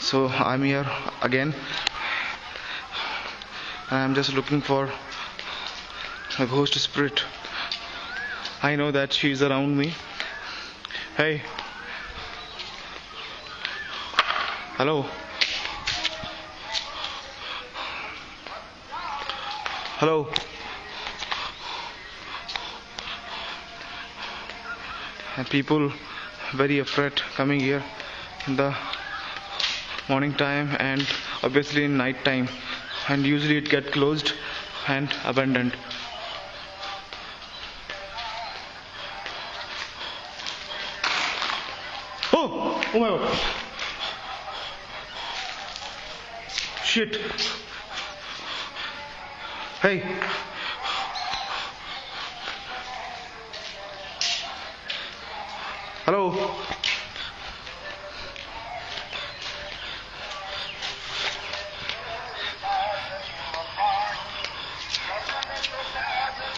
So I'm here again, and I'm just looking for a ghost spirit. I know that she's around me. Hey, hello, hello. And people very afraid coming here in the morning time and obviously in night time, and usually it get closed and abandoned. Oh my god, shit. Hey, hello.